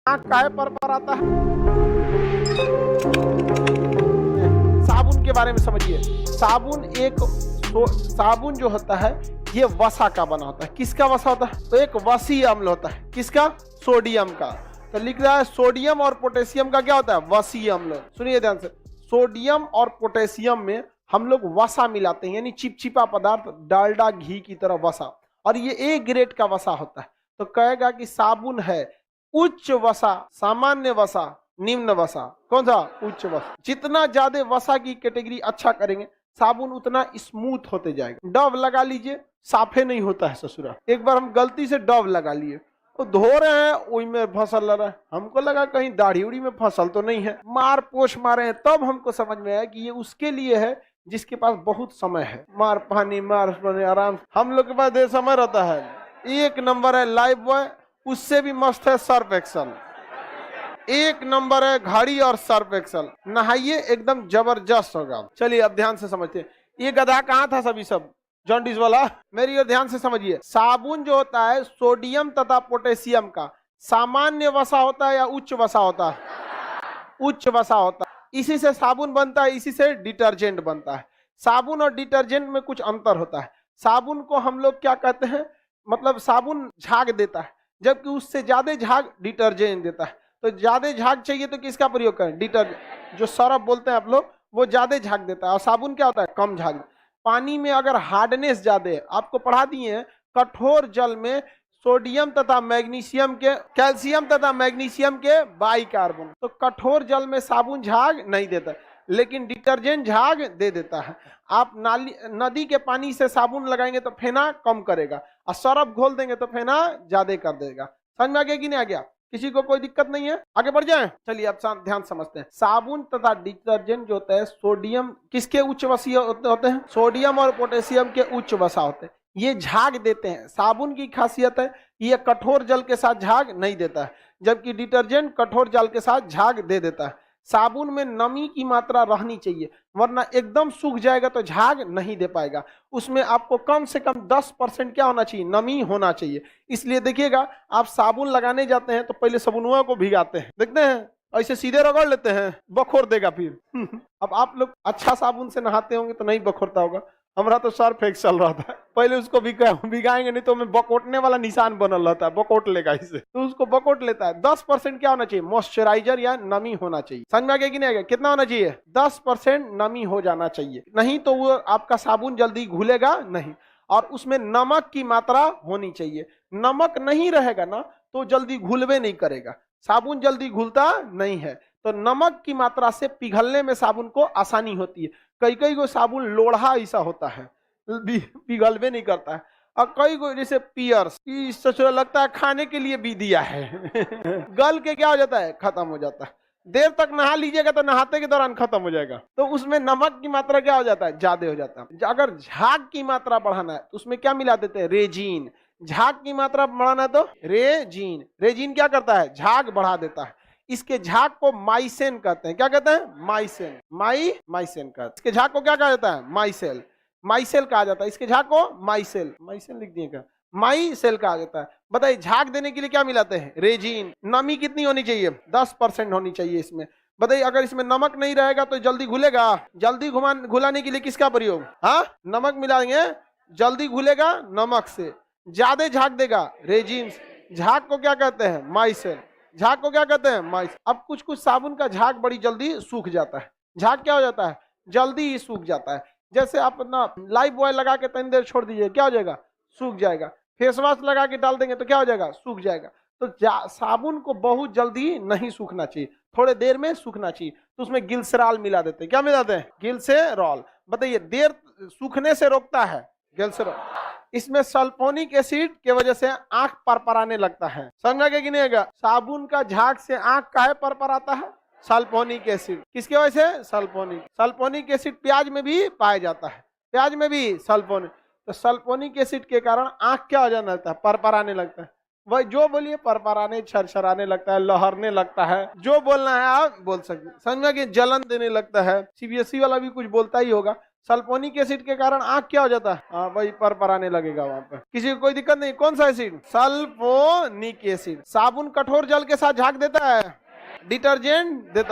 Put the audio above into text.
आँख काहे पर आता है? साबुन के बारे में समझिए। साबुन जो होता है ये वसा का बना होता है। किसका वसा होता है? तो एक वसीय अम्ल होता है। किसका? सोडियम का। तो लिख रहा है सोडियम और पोटेशियम का क्या होता है? वसीय अम्ल। सुनिए ध्यान से, सोडियम और पोटेशियम में हम लोग वसा मिलाते हैं, यानी चिपचिपा पदार्थ, डालडा घी की तरह वसा, और ये ए ग्रेड का वसा होता है। तो कहेगा कि साबुन है उच्च वसा, सामान्य वसा, निम्न वसा। कौन सा? उच्च वसा। जितना ज्यादा वसा की कैटेगरी अच्छा करेंगे साबुन उतना स्मूथ होते जाएगा। डव लगा लीजिए, साफे नहीं होता है ससुरा। एक बार हम गलती से डव लगा लिए, तो धो रहे हैं वही में फसल रहा है, हमको लगा कहीं दाढ़ी उड़ी में फसल तो नहीं है, मार पोछ मारे हैं, तब हमको समझ में आया कि ये उसके लिए है जिसके पास बहुत समय है। मार पानी मार आराम। हम लोग के पास देर समय रहता है। एक नंबर है लाइफ बॉय, उससे भी मस्त है सर्फ एक्सल। एक नंबर है घड़ी और सर्फ एक्सल। नहाइए एकदम जबरदस्त होगा। चलिए अब ध्यान से समझते हैं। ये गधा कहाँ था सभी सब जॉन्डिस वाला? मेरी ओर ध्यान से समझिए। साबुन जो होता है सोडियम तथा पोटेशियम का सामान्य वसा होता है या उच्च वसा होता है? उच्च वसा होता है। इसी से साबुन बनता है, इसी से डिटर्जेंट बनता है। साबुन और डिटर्जेंट में कुछ अंतर होता है। साबुन को हम लोग क्या कहते हैं, मतलब साबुन झाग देता है, जबकि उससे ज्यादा झाग डिटर्जेंट देता है। तो ज्यादा झाग चाहिए तो किसका प्रयोग करें? डिटर्जेंट। जो सरफ बोलते हैं आप लोग, वो ज्यादा झाग देता है, और साबुन क्या होता है? कम झाग। पानी में अगर हार्डनेस ज्यादा है, आपको पढ़ा दिए हैं, कठोर जल में सोडियम तथा मैग्नीशियम के, कैल्शियम तथा मैग्नीशियम के बाइकार्बन। तो कठोर जल में साबुन झाग नहीं देता, लेकिन डिटर्जेंट झाग दे देता है। आप नदी के पानी से साबुन लगाएंगे तो फेना कम करेगा, और सरफ घोल देंगे तो फेना ज्यादा कर देगा। समझ में आ गया कि नहीं आ गया? किसी को कोई दिक्कत नहीं है? आगे बढ़ जाएं। चलिए अब ध्यान समझते हैं। साबुन तथा डिटर्जेंट जो होता है, सोडियम किसके उच्च वसीय होते हैं? सोडियम और पोटेशियम के उच्च वसा होते हैं। ये झाग देते हैं। साबुन की खासियत है ये कठोर जल के साथ झाग नहीं देता है, जबकि डिटर्जेंट कठोर जल के साथ झाग दे देता है। साबुन में नमी की मात्रा रहनी चाहिए, वरना एकदम सूख जाएगा तो झाग नहीं दे पाएगा। उसमें आपको कम से कम 10% क्या होना चाहिए? नमी होना चाहिए। इसलिए देखिएगा, आप साबुन लगाने जाते हैं तो पहले साबुनवा को भिगाते हैं, देखते हैं, ऐसे सीधे रगड़ लेते हैं, बखोर देगा फिर। अब आप लोग अच्छा साबुन से नहाते होंगे तो नहीं बखोरता होगा। हमारा तो सर्फ एक्सल रहा था, पहले उसको भिगाएंगे नहीं तो हमें बकोटने वाला निशान बनल रहता है, बकोट लेगा इसे, तो उसको बकोट लेता है। 10% क्या होना चाहिए? मॉइस्चराइजर या नमी होना चाहिए। समझ में आ गया कि नहीं आ गया? कितना होना चाहिए? 10% नमी हो जाना चाहिए, नहीं तो वो आपका साबुन जल्दी घुलेगा नहीं। और उसमें नमक की मात्रा होनी चाहिए। नमक नहीं रहेगा ना तो जल्दी घुलवे नहीं करेगा, साबुन जल्दी घुलता नहीं है। तो नमक की मात्रा से पिघलने में साबुन को आसानी होती है। कई को साबुन लोढ़ा ऐसा होता है, पिघलवे नहीं करता है। और कई को जैसे पियर्स, लगता है खाने के लिए भी दिया है। गल के क्या हो जाता है? खत्म हो जाता है। देर तक नहा लीजिएगा तो नहाते के दौरान खत्म हो जाएगा। तो उसमें नमक की मात्रा क्या हो जाता है? ज्यादा हो जाता है। अगर झाग की मात्रा बढ़ाना है तो उसमें क्या मिला देते हैं? रेजिन। झाग की मात्रा बढ़ाना है तो रेजिन। रेजिन क्या करता है? झाग बढ़ा देता है। इसके झाग को माइसेन कहते हैं। क्या कहते हैं? माइसेन। माइसेन कहते हैं। इसके झाग को क्या कहा जाता है? माइसेल। माइसेल कहा जाता है। इसके झाग को माइसेल। माइसेल लिख दिए क्या? माइसेल कहा जाता है। बताइए, झाग देने के लिए क्या मिलाते हैं? रेजिन। नमी कितनी होनी चाहिए? 10% होनी चाहिए इसमें। बताइए, अगर इसमें नमक नहीं रहेगा तो जल्दी घुलेगा? जल्दी घुलाने के लिए किसका प्रयोग? हाँ, नमक मिलाएंगे, जल्दी घुलेगा नमक से। ज्यादा झाग देगा? रेजिन। झाग को क्या कहते हैं? माइसेल। झाग को क्या कहते हैं? माइस। अब कुछ साबुन का झाग बड़ी जल्दी सूख जाता है। झाग क्या हो जाता है? जल्दी ही सूख जाता है। जैसे आप अपना लाइफ बॉय लगा के तनी देर छोड़ दीजिए, क्या हो जाएगा? सूख जाएगा। फेस वॉश लगा के डाल देंगे तो क्या हो जाएगा? सूख जाएगा। तो साबुन को बहुत जल्दी नहीं सूखना चाहिए, थोड़े देर में सूखना चाहिए। तो उसमें गिल्सराल मिला देते हैं। क्या मिलाते हैं? गिल्सेरॉल। बताइए, देर सूखने से रोकता है गिल्सरॉल। इसमें सल्फोनिक एसिड के वजह से आंख परपराने लगता है। समझा गया कि नहीं आएगा? साबुन का झाग से आंख काहे परपराता है? Sulphonic acid. किसके वजह से? सल्फोनिक एसिड प्याज में भी पाया जाता है। प्याज में भी सल्फोनिक। तो सल्फोनिक एसिड के कारण आंख क्या हो जाने लगता है? परपराने लगता है। वही जो बोलिए, परपराने, छरछराने लगता है, लहरने लगता है, जो बोलना है आप बोल सकते। समझ में कि जलन देने लगता है। सीबीएसई वाला भी कुछ बोलता ही होगा। सल्फोनिक एसिड के कारण आंख क्या हो जाता है? हाँ भाई, पर आने लगेगा वहां पर, किसी को कोई दिक्कत नहीं। कौन सा एसिड? Sulphonic acid. साबुन कठोर जल के साथ झाग देता है, डिटर्जेंट देता